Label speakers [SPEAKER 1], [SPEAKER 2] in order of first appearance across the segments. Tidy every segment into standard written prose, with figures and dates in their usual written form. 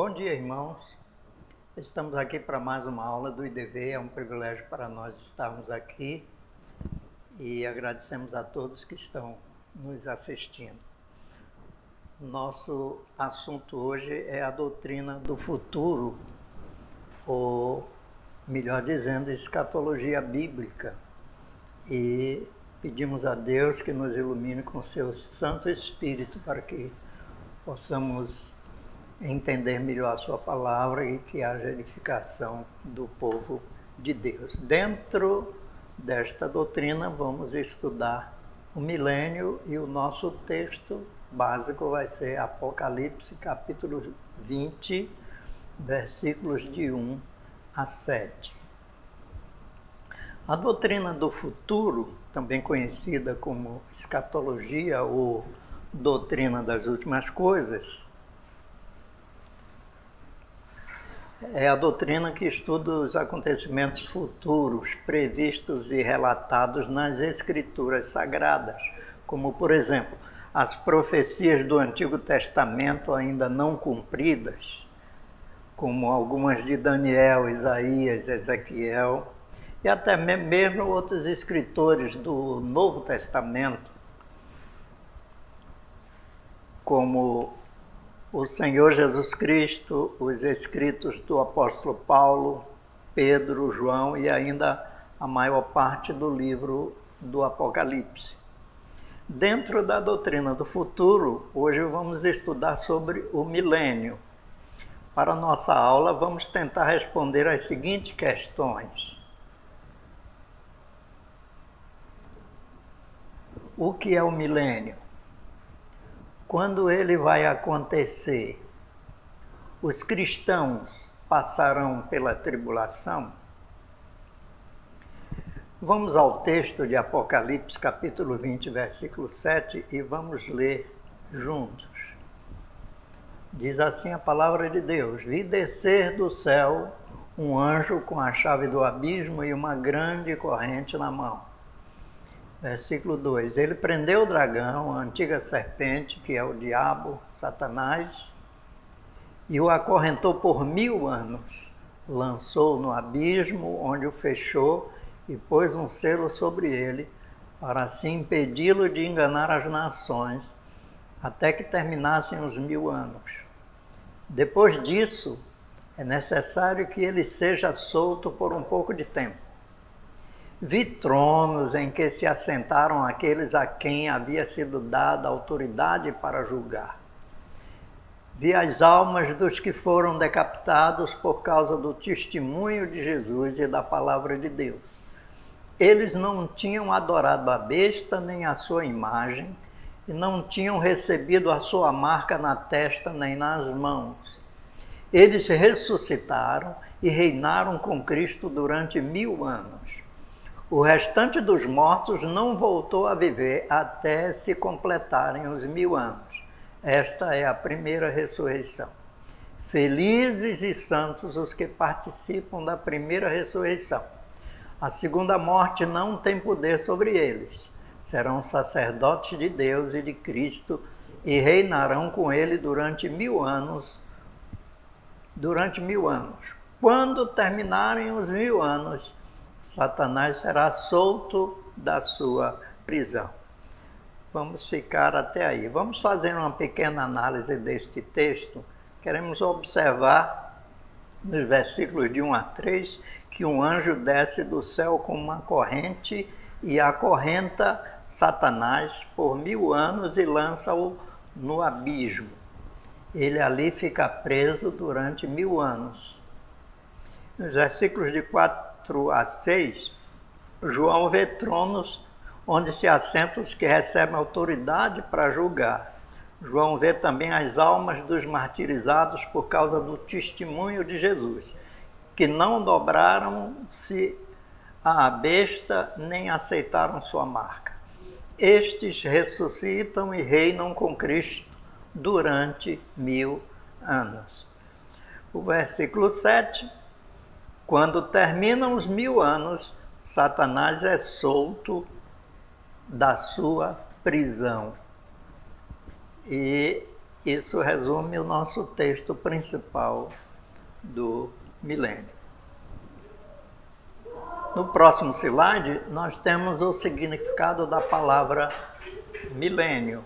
[SPEAKER 1] Bom dia, irmãos. Estamos aqui para mais uma aula do IDV. É um privilégio para nós estarmos aqui e agradecemos a todos que estão nos assistindo. Nosso assunto hoje é a doutrina do futuro, ou melhor dizendo, escatologia bíblica. E pedimos a Deus que nos ilumine com seu Santo Espírito para que possamos entender melhor a sua palavra e que haja edificação do povo de Deus. Dentro desta doutrina vamos estudar o milênio e o nosso texto básico vai ser Apocalipse capítulo 20, versículos de 1 a 7. A doutrina do futuro, também conhecida como escatologia ou doutrina das últimas coisas, é a doutrina que estuda os acontecimentos futuros previstos e relatados nas Escrituras Sagradas, como, por exemplo, as profecias do Antigo Testamento ainda não cumpridas, como algumas de Daniel, Isaías, Ezequiel, e até mesmo outros escritores do Novo Testamento, como o Senhor Jesus Cristo, os escritos do apóstolo Paulo, Pedro, João e ainda a maior parte do livro do Apocalipse. Dentro da doutrina do futuro, hoje vamos estudar sobre o milênio. Para a nossa aula, vamos tentar responder as seguintes questões. O que é o milênio? Quando ele vai acontecer, os cristãos passarão pela tribulação? Vamos ao texto de Apocalipse, capítulo 20, versículo 7, e vamos ler juntos. Diz assim a palavra de Deus: Vi descer do céu um anjo com a chave do abismo e uma grande corrente na mão. Versículo 2, ele prendeu o dragão, a antiga serpente, que é o diabo, Satanás, e o acorrentou por 1000 anos. Lançou no abismo, onde o fechou, e pôs um selo sobre ele, para assim impedi-lo de enganar as nações, até que terminassem os 1000 anos. Depois disso, é necessário que ele seja solto por um pouco de tempo. Vi tronos em que se assentaram aqueles a quem havia sido dada autoridade para julgar. Vi as almas dos que foram decapitados por causa do testemunho de Jesus e da palavra de Deus. Eles não tinham adorado a besta nem a sua imagem, e não tinham recebido a sua marca na testa nem nas mãos. Eles ressuscitaram e reinaram com Cristo durante 1000 anos. O restante dos mortos não voltou a viver até se completarem os 1000 anos. Esta é a primeira ressurreição. Felizes e santos os que participam da primeira ressurreição. A segunda morte não tem poder sobre eles. Serão sacerdotes de Deus e de Cristo e reinarão com ele durante 1000 anos. Durante 1000 anos. Quando terminarem os 1000 anos, Satanás será solto da sua prisão. Vamos ficar até aí. Vamos fazer uma pequena análise deste texto. Queremos observar nos versículos de 1 a 3 que um anjo desce do céu com uma corrente e acorrenta Satanás por 1000 anos e lança-o no abismo. Ele ali fica preso durante 1000 anos. Nos versículos de 4 a 6, João vê tronos onde se assentam os que recebem autoridade para julgar. João vê também as almas dos martirizados por causa do testemunho de Jesus, que não dobraram-se à besta nem aceitaram sua marca. Estes ressuscitam e reinam com Cristo durante 1000 anos. O versículo 7, quando terminam os 1000 anos, Satanás é solto da sua prisão. E isso resume o nosso texto principal do milênio. No próximo slide, nós temos o significado da palavra milênio.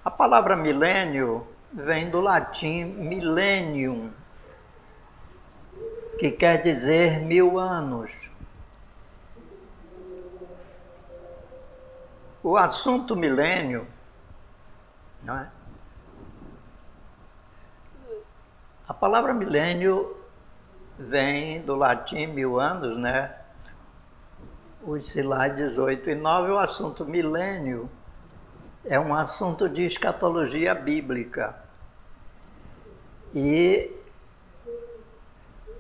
[SPEAKER 1] A palavra milênio vem do latim millennium, que quer dizer 1000 anos. O assunto milênio, não é? A palavra milênio vem do latim 1000 anos, né? Os slides 8 e 9, o assunto milênio é um assunto de escatologia bíblica. E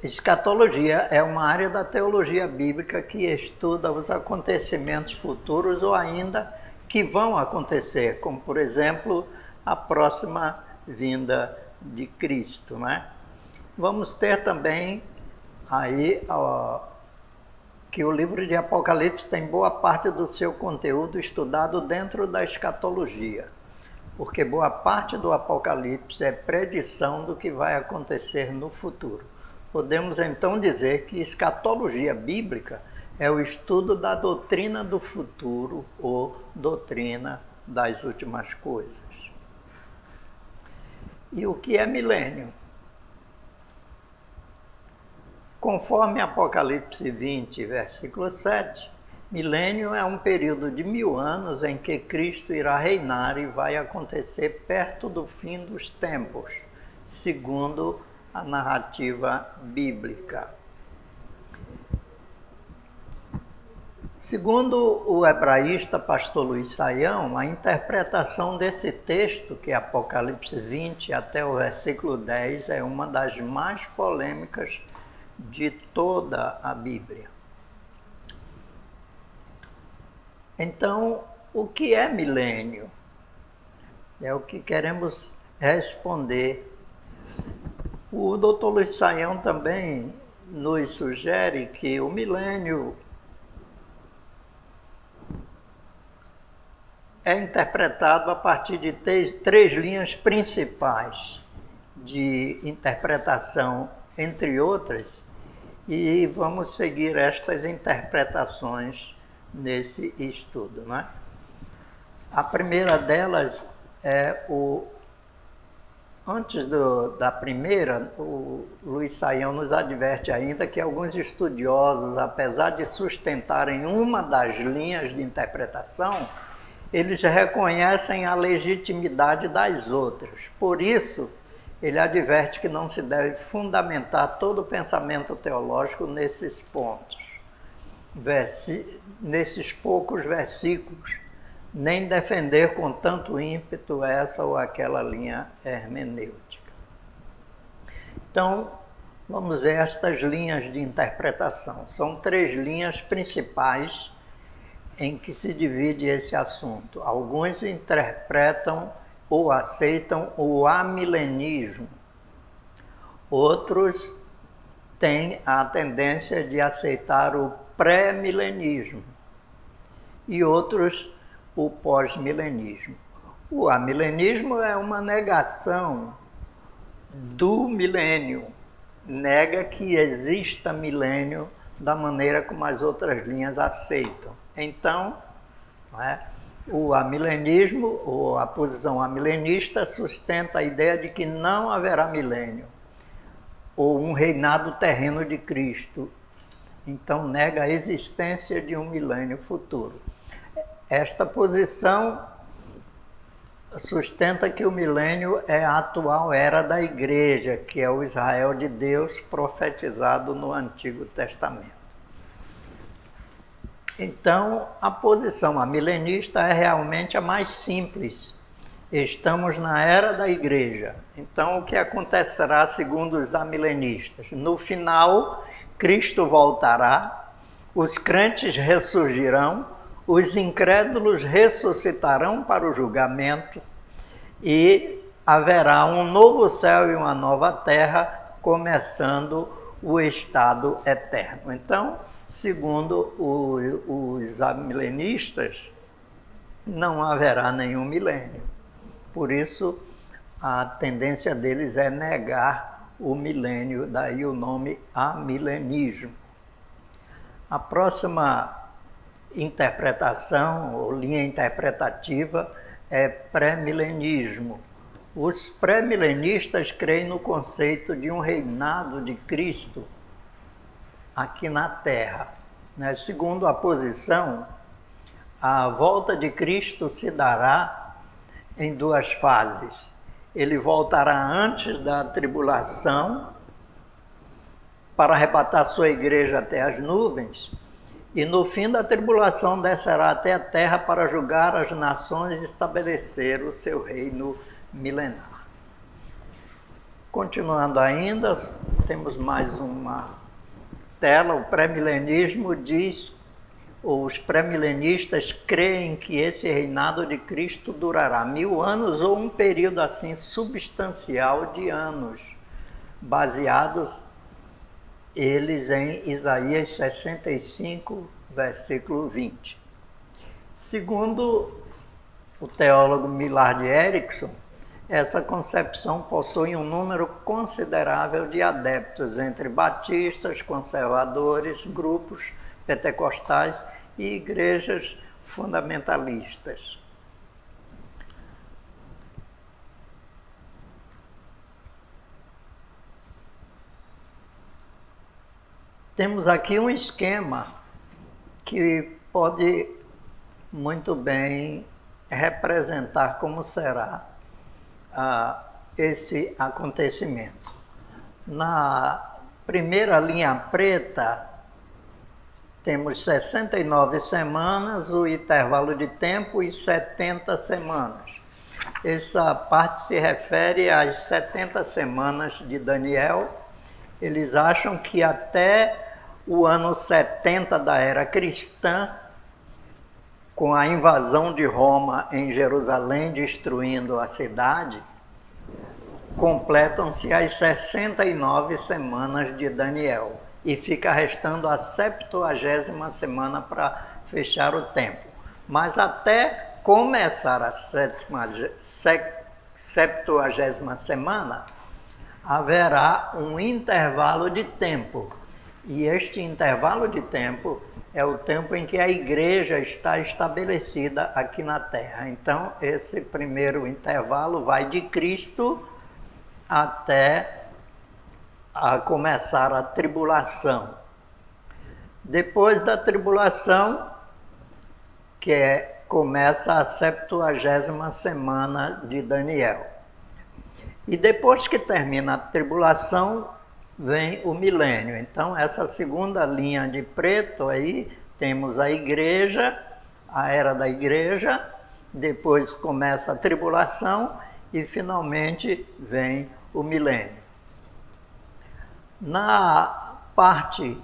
[SPEAKER 1] escatologia é uma área da teologia bíblica que estuda os acontecimentos futuros ou ainda que vão acontecer, como, por exemplo, a próxima vinda de Cristo, né? Vamos ter também aí que o livro de Apocalipse tem boa parte do seu conteúdo estudado dentro da escatologia, porque boa parte do Apocalipse é predição do que vai acontecer no futuro. Podemos então dizer que escatologia bíblica é o estudo da doutrina do futuro ou doutrina das últimas coisas. E o que é milênio? Conforme Apocalipse 20, versículo 7, milênio é um período de 1000 anos em que Cristo irá reinar e vai acontecer perto do fim dos tempos, segundo a narrativa bíblica. Segundo o hebraísta pastor Luiz Saião, a interpretação desse texto, que é Apocalipse 20 até o versículo 10, é uma das mais polêmicas de toda a Bíblia. Então, o que é milênio? É o que queremos responder. O Dr. Luiz Saião também nos sugere que o milênio é interpretado a partir de três linhas principais de interpretação, entre outras, e vamos seguir estas interpretações nesse estudo, né? A primeira delas é antes da primeira, o Luiz Saião nos adverte ainda que alguns estudiosos, apesar de sustentarem uma das linhas de interpretação, eles reconhecem a legitimidade das outras. Por isso, ele adverte que não se deve fundamentar todo o pensamento teológico nesses pontos, nesses poucos versículos, nem defender com tanto ímpeto essa ou aquela linha hermenêutica. Então, vamos ver estas linhas de interpretação. São 3 linhas principais em que se divide esse assunto. Alguns interpretam ou aceitam o amilenismo. Outros têm a tendência de aceitar o pré-milenismo e outros o pós-milenismo. O amilenismo é uma negação do milênio, nega que exista milênio da maneira como as outras linhas aceitam. Então, o amilenismo, ou a posição amilenista, sustenta a ideia de que não haverá milênio, ou um reinado terreno de Cristo. Então, nega a existência de um milênio futuro. Esta posição sustenta que o milênio é a atual era da Igreja, que é o Israel de Deus profetizado no Antigo Testamento. Então, a posição amilenista é realmente a mais simples. Estamos na era da Igreja. Então, o que acontecerá segundo os amilenistas? No final, Cristo voltará, os crentes ressurgirão, os incrédulos ressuscitarão para o julgamento e haverá um novo céu e uma nova terra, começando o estado eterno. Então, segundo os amilenistas, não haverá nenhum milênio. Por isso, a tendência deles é negar o milênio, daí o nome amilenismo. A próxima interpretação, ou linha interpretativa, é pré-milenismo. Os pré-milenistas creem no conceito de um reinado de Cristo aqui na Terra. Segundo a posição, a volta de Cristo se dará em duas fases. Ele voltará antes da tribulação para arrebatar sua igreja até as nuvens, e no fim da tribulação descerá até a terra para julgar as nações e estabelecer o seu reino milenar. Continuando ainda, temos mais uma tela. O pré-milenismo diz, os pré-milenistas creem que esse reinado de Cristo durará 1000 anos ou um período assim substancial de anos, baseados eles em Isaías 65, versículo 20. Segundo o teólogo Millard Erickson, essa concepção possui um número considerável de adeptos entre batistas, conservadores, grupos pentecostais e igrejas fundamentalistas. Temos aqui um esquema que pode muito bem representar como será esse acontecimento. Na primeira linha preta, temos 69 semanas, o intervalo de tempo, e 70 semanas. Essa parte se refere às 70 semanas de Daniel. Eles acham que até o ano 70 da era cristã, com a invasão de Roma em Jerusalém, destruindo a cidade, completam-se as 69 semanas de Daniel e fica restando a 70ª semana para fechar o tempo. Mas até começar a 70ª semana, haverá um intervalo de tempo. E este intervalo de tempo é o tempo em que a igreja está estabelecida aqui na Terra. Então, esse primeiro intervalo vai de Cristo até a começar a tribulação. Depois da tribulação, começa a 70ª semana de Daniel. E depois que termina a tribulação, vem o milênio. Então, essa segunda linha de preto aí, temos a igreja, a era da igreja, depois começa a tribulação e finalmente vem o milênio. Na parte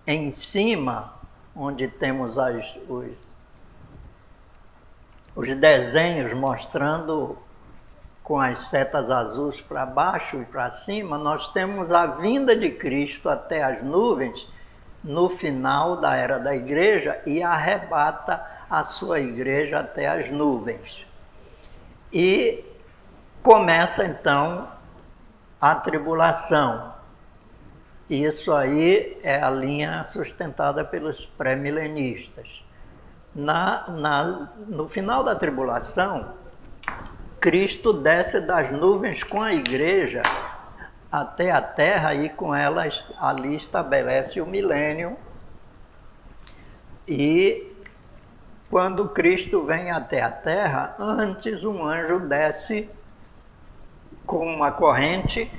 [SPEAKER 1] em cima, onde temos os desenhos mostrando com as setas azuis para baixo e para cima, nós temos a vinda de Cristo até as nuvens no final da era da igreja e arrebata a sua igreja até as nuvens. E começa então a tribulação. Isso aí é a linha sustentada pelos pré-milenistas. No final da tribulação, Cristo desce das nuvens com a igreja até a terra e com ela ali estabelece o milênio. E quando Cristo vem até a terra, antes um anjo desce com uma corrente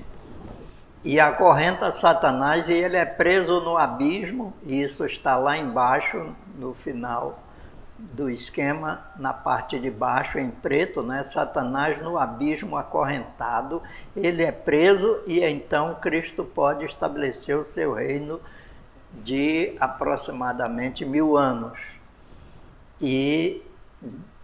[SPEAKER 1] e acorrenta Satanás, e ele é preso no abismo, e isso está lá embaixo, no final do esquema, na parte de baixo em preto, Satanás no abismo acorrentado, ele é preso e então Cristo pode estabelecer o seu reino de aproximadamente 1000 anos e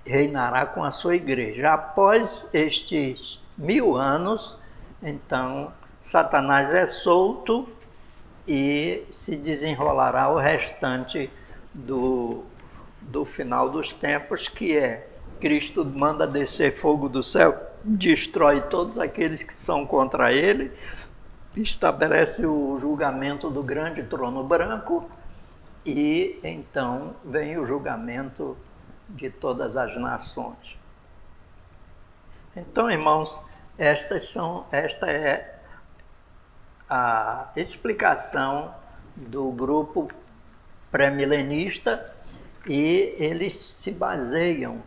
[SPEAKER 1] reinará com a sua igreja. Após estes 1000 anos, então Satanás é solto e se desenrolará o restante do final dos tempos, que é Cristo manda descer fogo do céu, destrói todos aqueles que são contra ele, estabelece o julgamento do grande trono branco e então vem o julgamento de todas as nações. Então, irmãos, esta é a explicação do grupo pré-milenista e eles se baseiam,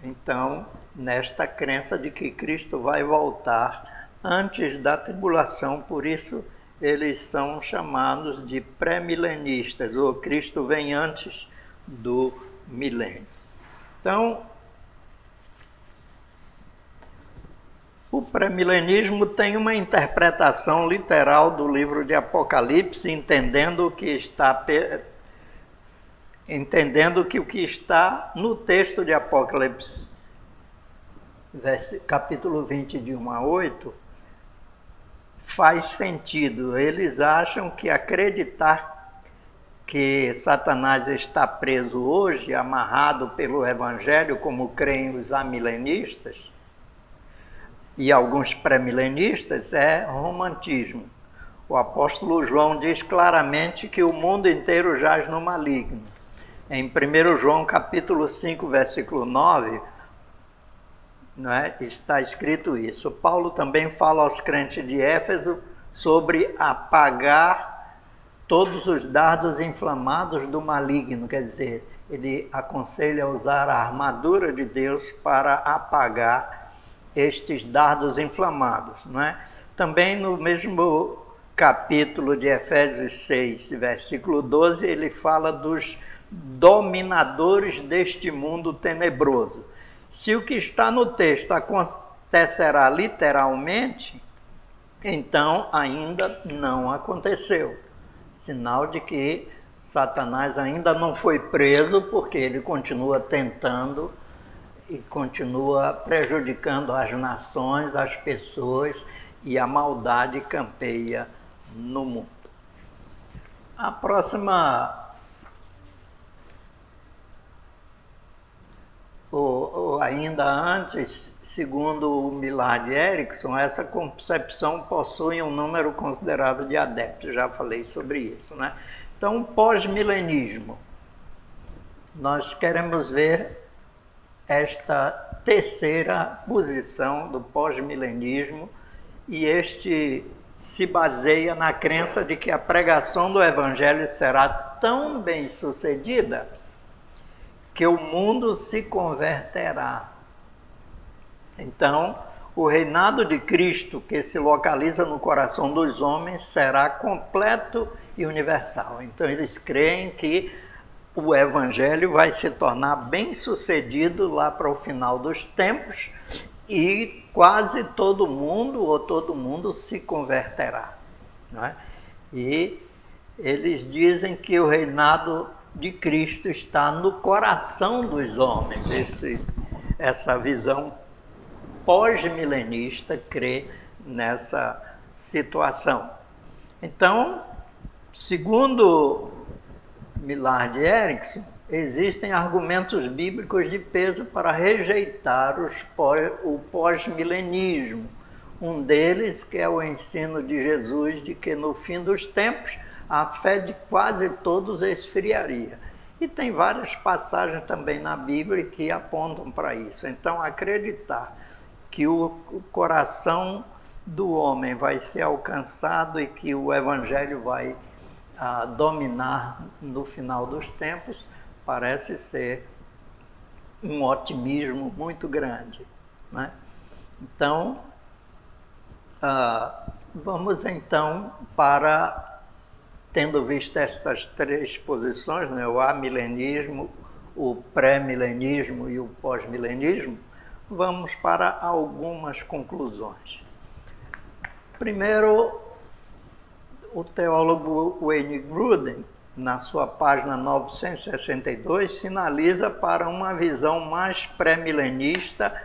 [SPEAKER 1] então, nesta crença de que Cristo vai voltar antes da tribulação, por isso eles são chamados de pré-milenistas, ou Cristo vem antes do milênio. Então, o pré-milenismo tem uma interpretação literal do livro de Apocalipse, entendendo que o que está no texto de Apocalipse, capítulo 20, de 1 a 8, faz sentido. Eles acham que acreditar que Satanás está preso hoje, amarrado pelo Evangelho, como creem os amilenistas e alguns pré-milenistas, é romantismo. O apóstolo João diz claramente que o mundo inteiro jaz no maligno. Em 1 João capítulo 5, versículo 9, está escrito isso. Paulo também fala aos crentes de Éfeso sobre apagar todos os dardos inflamados do maligno, quer dizer, ele aconselha a usar a armadura de Deus para apagar estes dardos inflamados. Também no mesmo capítulo de Efésios 6, versículo 12, ele fala dos dominadores deste mundo tenebroso. Se o que está no texto acontecerá literalmente, então ainda não aconteceu. Sinal de que Satanás ainda não foi preso, porque ele continua tentando e continua prejudicando as nações, as pessoas, e a maldade campeia no mundo. A próxima, ou ainda antes, segundo o Millard Erickson, essa concepção possui um número considerável de adeptos, já falei sobre isso, Então, pós-milenismo, nós queremos ver esta terceira posição do pós-milenismo, e este se baseia na crença de que a pregação do Evangelho será tão bem sucedida que o mundo se converterá. Então, o reinado de Cristo, que se localiza no coração dos homens, será completo e universal. Então, eles creem que o Evangelho vai se tornar bem sucedido lá para o final dos tempos e quase todo mundo, ou todo mundo, se converterá. E eles dizem que o reinado de Cristo está no coração dos homens. Essa visão pós-milenista crê nessa situação. Então, segundo Millard Erickson, existem argumentos bíblicos de peso para rejeitar o pós-milenismo. Um deles, que é o ensino de Jesus de que no fim dos tempos a fé de quase todos esfriaria. E tem várias passagens também na Bíblia que apontam para isso. Então, acreditar que o coração do homem vai ser alcançado e que o Evangelho vai dominar no final dos tempos, parece ser um otimismo muito grande. Então, vamos então para, tendo visto estas três posições, o amilenismo, o pré-milenismo e o pós-milenismo, vamos para algumas conclusões. Primeiro, o teólogo Wayne Grudem, na sua página 962, sinaliza para uma visão mais pré-milenista,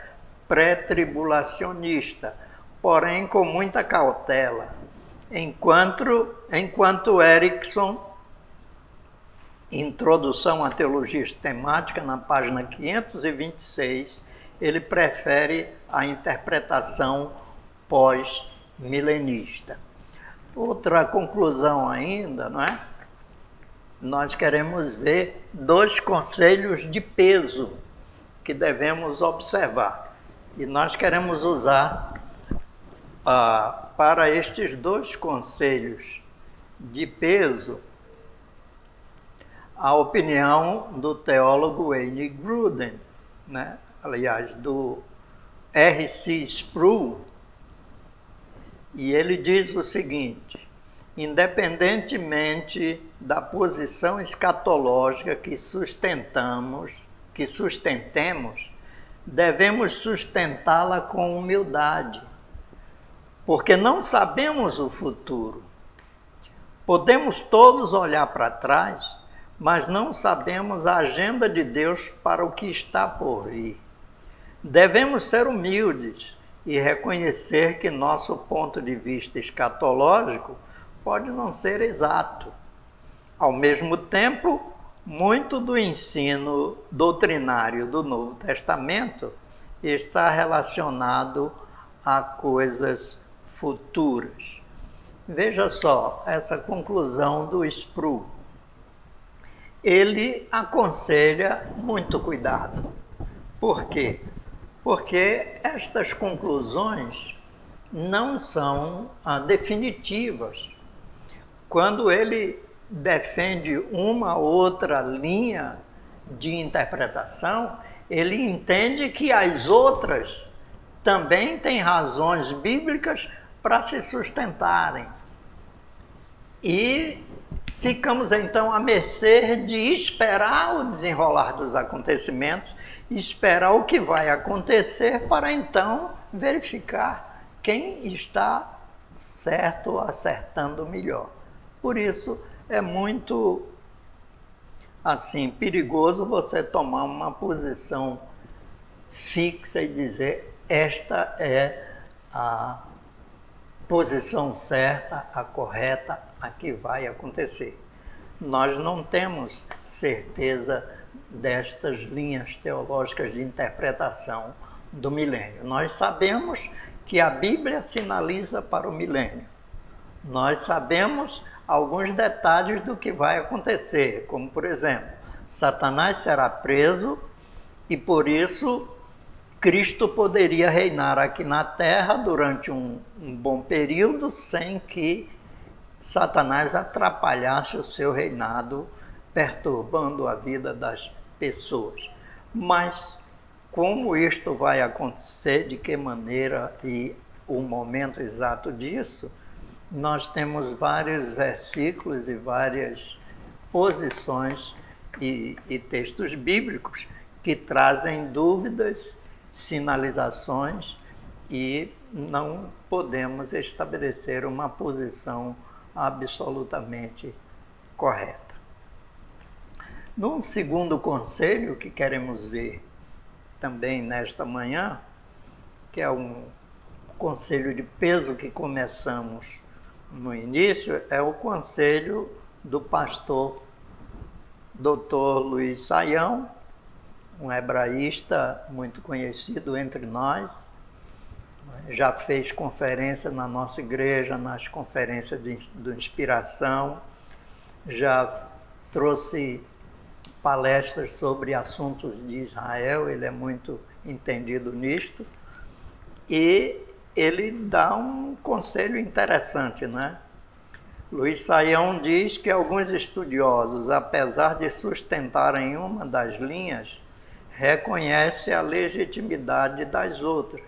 [SPEAKER 1] pré-tribulacionista, porém com muita cautela, enquanto Erickson Introdução à Teologia Sistemática, na página 526, ele prefere a interpretação pós-milenista. Outra conclusão ainda, não é? Nós queremos ver 2 conselhos de peso que devemos observar. E nós queremos usar para estes 2 conselhos de peso a opinião do teólogo Wayne Grudem, né? Aliás, do R.C. Sproul, e ele diz o seguinte: independentemente da posição escatológica que sustentemos, devemos sustentá-la com humildade, porque não sabemos o futuro. Podemos todos olhar para trás, mas não sabemos a agenda de Deus para o que está por vir. Devemos ser humildes e reconhecer que nosso ponto de vista escatológico pode não ser exato. Ao mesmo tempo, muito do ensino doutrinário do Novo Testamento está relacionado a coisas futuras. Veja só essa conclusão do Sproul. Ele aconselha muito cuidado. Por quê? Porque estas conclusões não são definitivas. Quando ele defende uma outra linha de interpretação, ele entende que as outras também têm razões bíblicas para se sustentarem. E ficamos então à mercê de esperar o desenrolar dos acontecimentos, esperar o que vai acontecer para então verificar quem está certo ou acertando melhor. Por isso é muito perigoso você tomar uma posição fixa e dizer esta é a posição certa, a correta, a que vai acontecer. Nós não temos certeza destas linhas teológicas de interpretação do milênio. Nós sabemos que a Bíblia sinaliza para o milênio. Nós sabemos alguns detalhes do que vai acontecer, como, por exemplo, Satanás será preso e, por isso, Cristo poderia reinar aqui na Terra durante um bom período sem que Satanás atrapalhasse o seu reinado, perturbando a vida das pessoas. Mas como isto vai acontecer, de que maneira e o momento exato disso, nós temos vários versículos e várias posições e textos bíblicos que trazem dúvidas, sinalizações, e não podemos estabelecer uma posição absolutamente correta. No segundo conselho que queremos ver também nesta manhã, que é um conselho de peso que começamos no início, é o conselho do pastor Dr. Luiz Saião, um hebraísta muito conhecido entre nós, já fez conferência na nossa igreja, nas conferências do Inspiração, já trouxe palestras sobre assuntos de Israel, ele é muito entendido nisto, e ele dá um conselho interessante, né? Luiz Saião diz que alguns estudiosos, apesar de sustentarem uma das linhas, reconhecem a legitimidade das outras.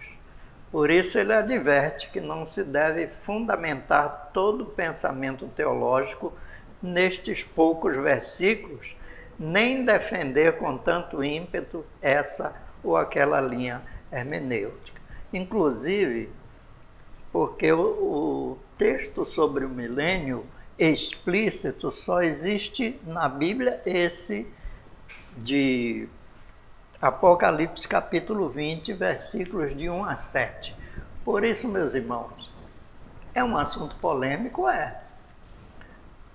[SPEAKER 1] Por isso ele adverte que não se deve fundamentar todo o pensamento teológico nestes poucos versículos, nem defender com tanto ímpeto essa ou aquela linha hermenêutica. Inclusive, porque o texto sobre o milênio explícito só existe na Bíblia, esse de Apocalipse capítulo 20, versículos de 1 a 7. Por isso, meus irmãos, é um assunto polêmico,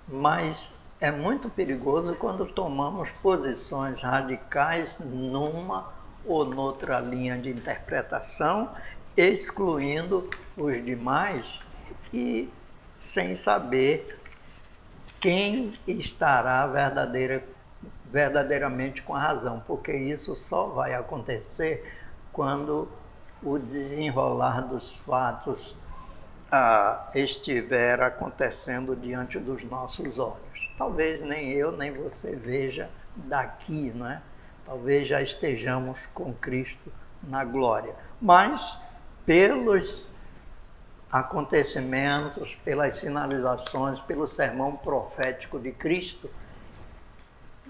[SPEAKER 1] mas é muito perigoso quando tomamos posições radicais numa ou noutra linha de interpretação, excluindo os demais e sem saber quem estará verdadeiramente com a razão, porque isso só vai acontecer quando o desenrolar dos fatos estiver acontecendo diante dos nossos olhos. Talvez nem eu nem você veja daqui, não é? Talvez já estejamos com Cristo na glória. Mas pelos acontecimentos, pelas sinalizações, pelo sermão profético de Cristo,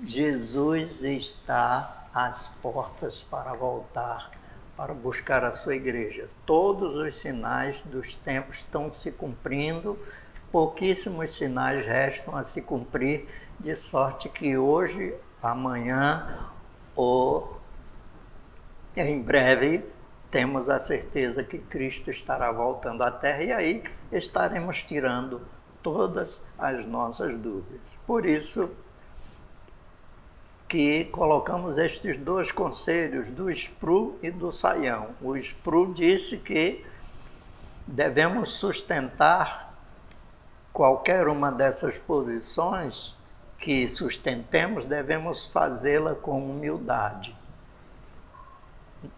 [SPEAKER 1] Jesus está às portas para voltar, para buscar a sua igreja. Todos os sinais dos tempos estão se cumprindo, pouquíssimos sinais restam a se cumprir, de sorte que hoje, amanhã ou em breve temos a certeza que Cristo estará voltando à Terra e aí estaremos tirando todas as nossas dúvidas. Por isso que colocamos estes dois conselhos do Spru e do Saião. O Spru disse que devemos sustentar qualquer uma dessas posições que sustentemos, devemos fazê-la com humildade,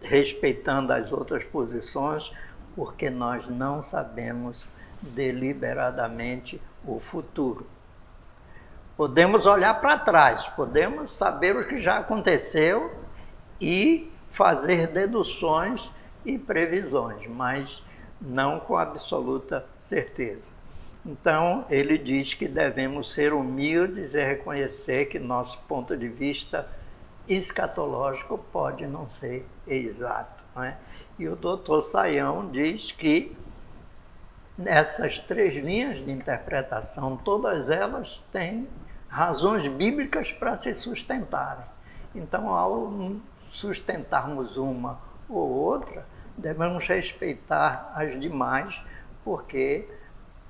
[SPEAKER 1] respeitando as outras posições, porque nós não sabemos deliberadamente o futuro. Podemos olhar para trás, podemos saber o que já aconteceu e fazer deduções e previsões, mas não com absoluta certeza. Então, ele diz que devemos ser humildes e reconhecer que nosso ponto de vista escatológico pode não ser exato, não é? E o doutor Saião diz que nessas três linhas de interpretação, todas elas têm razões bíblicas para se sustentarem. Então, ao sustentarmos uma ou outra, devemos respeitar as demais, porque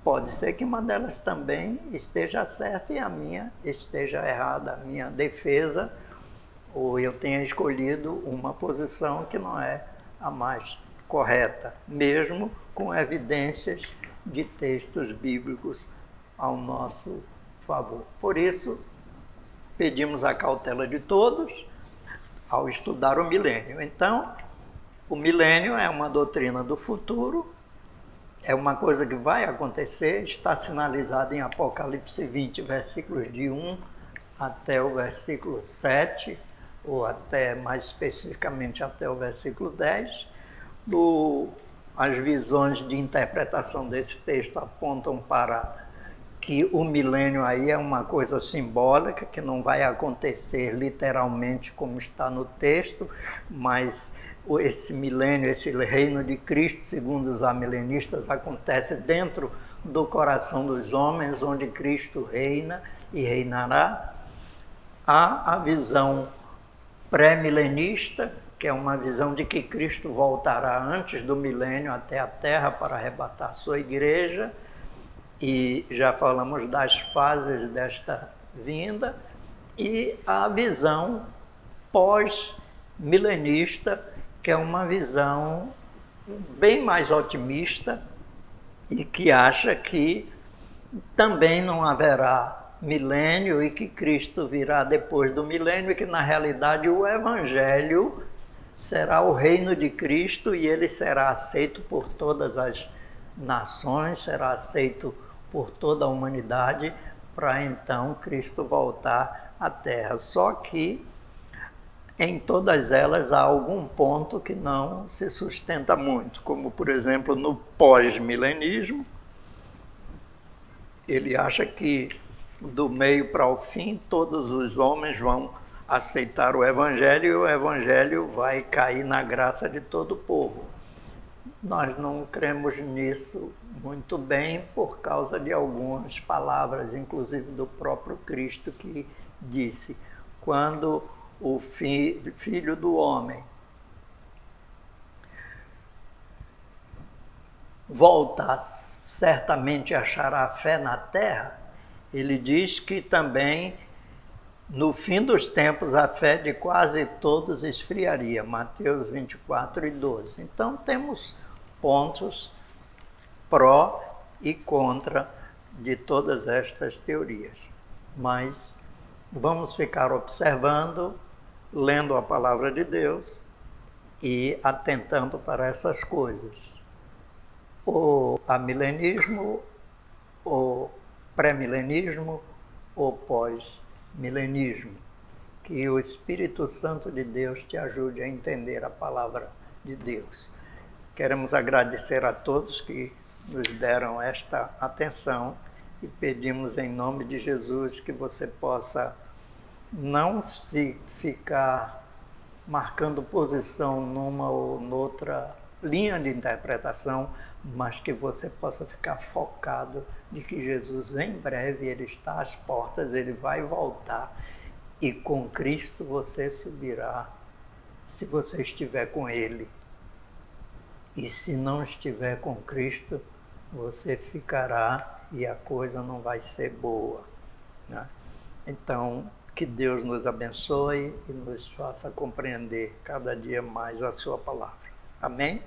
[SPEAKER 1] pode ser que uma delas também esteja certa e a minha esteja errada, a minha defesa, ou eu tenha escolhido uma posição que não é a mais correta, mesmo com evidências de textos bíblicos ao nosso favor. Por isso, pedimos a cautela de todos ao estudar o milênio. Então, o milênio é uma doutrina do futuro, é uma coisa que vai acontecer, está sinalizada em Apocalipse 20, versículos de 1 até o versículo 7, ou até mais especificamente até o versículo 10. As visões de interpretação desse texto apontam para que o milênio aí é uma coisa simbólica, que não vai acontecer literalmente como está no texto, mas esse milênio, esse reino de Cristo, segundo os amilenistas, acontece dentro do coração dos homens, onde Cristo reina e reinará. Há a visão pré-milenista, que é uma visão de que Cristo voltará antes do milênio até a Terra para arrebatar sua igreja, e já falamos das fases desta vinda, e a visão pós-milenista, que é uma visão bem mais otimista e que acha que também não haverá milênio e que Cristo virá depois do milênio e que, na realidade, o Evangelho será o reino de Cristo e ele será aceito por todas as nações, será aceito por toda a humanidade, para então Cristo voltar à Terra. Só que em todas elas há algum ponto que não se sustenta muito, como, por exemplo, no pós-milenismo, ele acha que do meio para o fim todos os homens vão aceitar o Evangelho e o Evangelho vai cair na graça de todo o povo. Nós não cremos nisso muito bem por causa de algumas palavras, inclusive do próprio Cristo, que disse: quando o Filho do Homem voltar, certamente achará fé na terra. ele diz que também no fim dos tempos a fé de quase todos esfriaria, Mateus 24:12. Então temos pontos pró e contra de todas estas teorias. Mas vamos ficar observando, lendo a palavra de Deus e atentando para essas coisas. O amilenismo, o pré-milenismo ou pós-milenismo. Que o Espírito Santo de Deus te ajude a entender a palavra de Deus. Queremos agradecer a todos que nos deram esta atenção e pedimos em nome de Jesus que você possa não se ficar marcando posição numa ou noutra linha de interpretação, mas que você possa ficar focado de que Jesus em breve, ele está às portas, ele vai voltar e com Cristo você subirá se você estiver com ele. E se não estiver com Cristo, você ficará e a coisa não vai ser boa, né? Então, que Deus nos abençoe e nos faça compreender cada dia mais a sua palavra. Amém?